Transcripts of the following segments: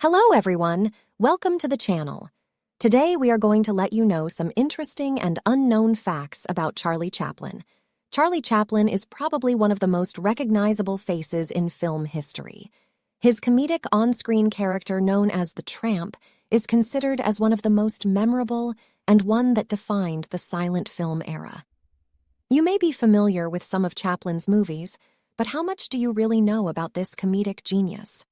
Hello everyone, welcome to the channel. Today we are going to let you know some interesting and unknown facts about Charlie Chaplin. Charlie Chaplin is probably one of the most recognizable faces in film history. His comedic on-screen character known as the Tramp is considered as one of the most memorable and one that defined the silent film era. You may be familiar with some of Chaplin's movies, but how much do you really know about this comedic genius?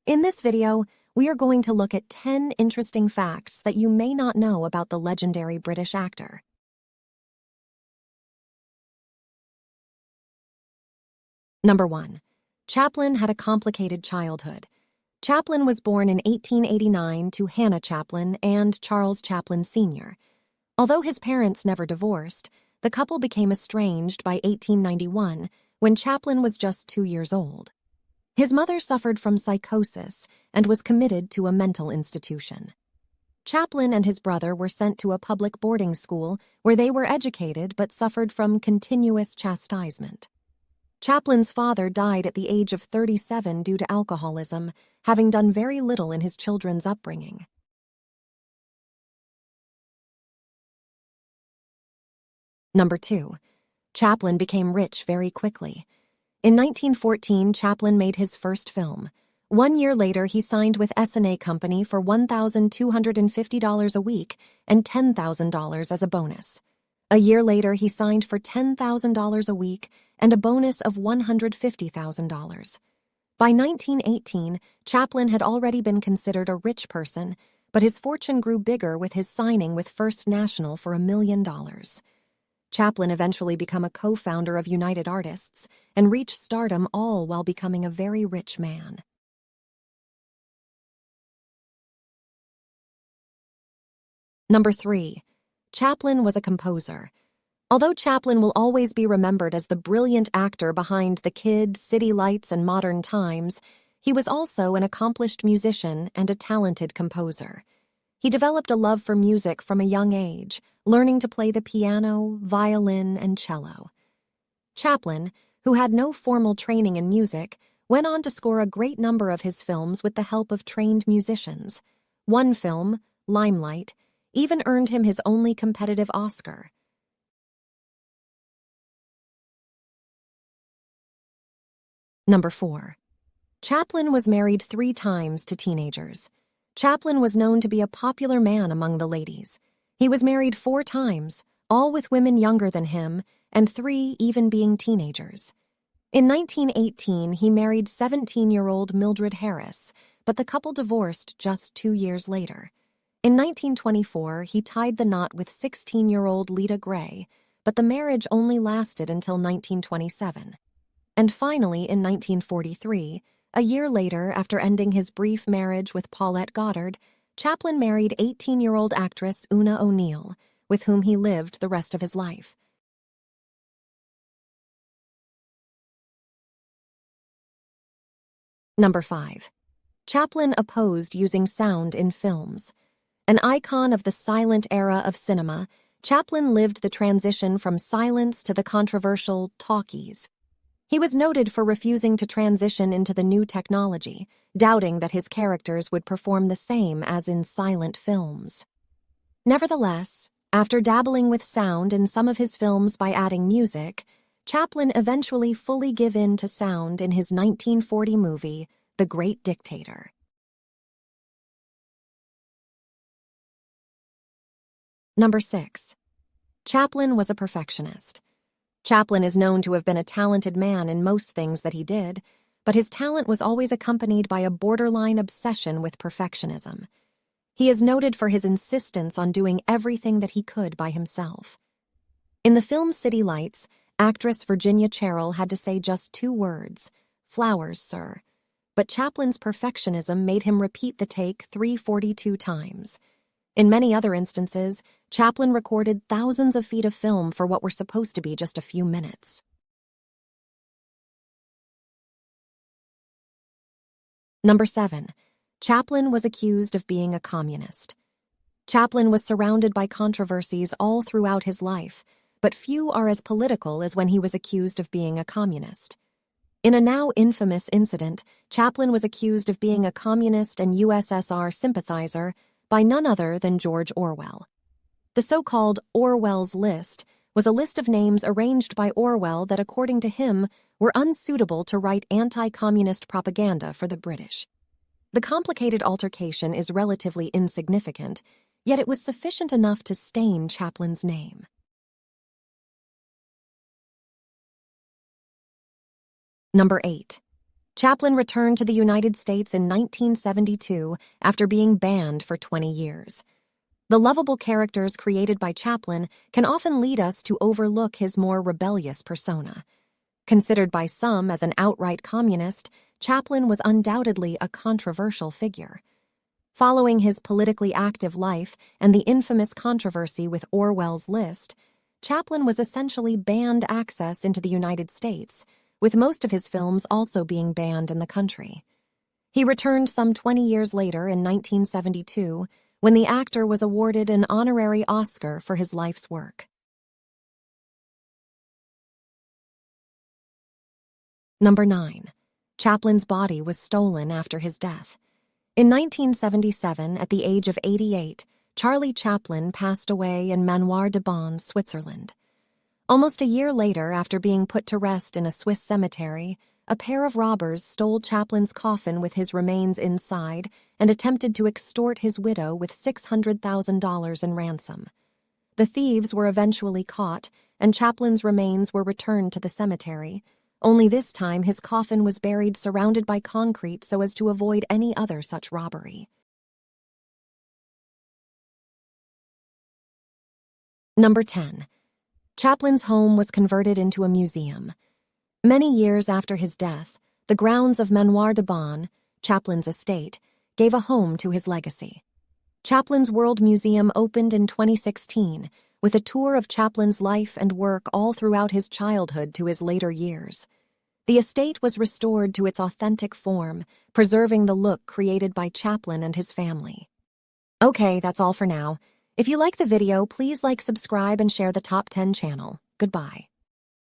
In this video, we are going to look at 10 interesting facts that you may not know about the legendary British actor. Number 1. Chaplin had a complicated childhood. Chaplin was born in 1889 to Hannah Chaplin and Charles Chaplin Sr. Although his parents never divorced, the couple became estranged by 1891 when Chaplin was just 2 years old. His mother suffered from psychosis and was committed to a mental institution. Chaplin and his brother were sent to a public boarding school where they were educated but suffered from continuous chastisement. Chaplin's father died at the age of 37 due to alcoholism, having done very little in his children's upbringing. Number 2. Chaplin became rich very quickly. In 1914, Chaplin made his first film. 1 year later, he signed with S&A Company for $1,250 a week and $10,000 as a bonus. A year later, he signed for $10,000 a week and a bonus of $150,000. By 1918, Chaplin had already been considered a rich person, but his fortune grew bigger with his signing with First National for $1 million. Chaplin eventually became a co-founder of United Artists and reached stardom, all while becoming a very rich man. Number 3. Chaplin was a composer. Although Chaplin will always be remembered as the brilliant actor behind The Kid, City Lights, and Modern Times, he was also an accomplished musician and a talented composer. He developed a love for music from a young age, learning to play the piano, violin, and cello. Chaplin, who had no formal training in music, went on to score a great number of his films with the help of trained musicians. One film, Limelight, even earned him his only competitive Oscar. Number 4. Chaplin was married 3 times to teenagers. Chaplin was known to be a popular man among the ladies. He was married 4 times, all with women younger than him, and 3 even being teenagers. In 1918, he married 17-year-old Mildred Harris, but the couple divorced just 2 years later. In 1924, he tied the knot with 16-year-old Lita Gray, but the marriage only lasted until 1927. And finally, in 1943, a year later, after ending his brief marriage with Paulette Goddard, Chaplin married 18-year-old actress Una O'Neill, with whom he lived the rest of his life. Number 5. Chaplin opposed using sound in films. An icon of the silent era of cinema, Chaplin lived the transition from silence to the controversial talkies. He was noted for refusing to transition into the new technology, doubting that his characters would perform the same as in silent films. Nevertheless, after dabbling with sound in some of his films by adding music, Chaplin eventually fully gave in to sound in his 1940 movie, The Great Dictator. Number 6. Chaplin was a perfectionist. Chaplin is known to have been a talented man in most things that he did, but his talent was always accompanied by a borderline obsession with perfectionism. He is noted for his insistence on doing everything that he could by himself. In the film City Lights, actress Virginia Cherrill had to say just 2 words, "Flowers, sir." But Chaplin's perfectionism made him repeat the take 342 times. In many other instances, Chaplin recorded thousands of feet of film for what were supposed to be just a few minutes. Number 7. Chaplin was accused of being a communist. Chaplin was surrounded by controversies all throughout his life, but few are as political as when he was accused of being a communist. In a now infamous incident, Chaplin was accused of being a communist and USSR sympathizer by none other than George Orwell. The so-called Orwell's List was a list of names arranged by Orwell that, according to him, were unsuitable to write anti-communist propaganda for the British. The complicated altercation is relatively insignificant, yet it was sufficient enough to stain Chaplin's name. Number 8. Chaplin returned to the United States in 1972 after being banned for 20 years. The lovable characters created by Chaplin can often lead us to overlook his more rebellious persona. Considered by some as an outright communist, Chaplin was undoubtedly a controversial figure. Following his politically active life and the infamous controversy with Orwell's List, Chaplin was essentially banned access into the United States, with most of his films also being banned in the country. He returned some 20 years later in 1972, when the actor was awarded an honorary Oscar for his life's work. Number 9. Chaplin's body was stolen after his death. In 1977, at the age of 88, Charlie Chaplin passed away in Manoir de Bonn, Switzerland. Almost a year later, after being put to rest in a Swiss cemetery, a pair of robbers stole Chaplin's coffin with his remains inside and attempted to extort his widow with $600,000 in ransom. The thieves were eventually caught, and Chaplin's remains were returned to the cemetery, only this time his coffin was buried surrounded by concrete so as to avoid any other such robbery. Number 10. Chaplin's home was converted into a museum. Many years after his death, the grounds of Manoir de Bonn, Chaplin's estate, gave a home to his legacy. Chaplin's World Museum opened in 2016, with a tour of Chaplin's life and work all throughout his childhood to his later years. The estate was restored to its authentic form, preserving the look created by Chaplin and his family. Okay, that's all for now. If you like the video, please like, subscribe, and share the Top 10 channel. Goodbye.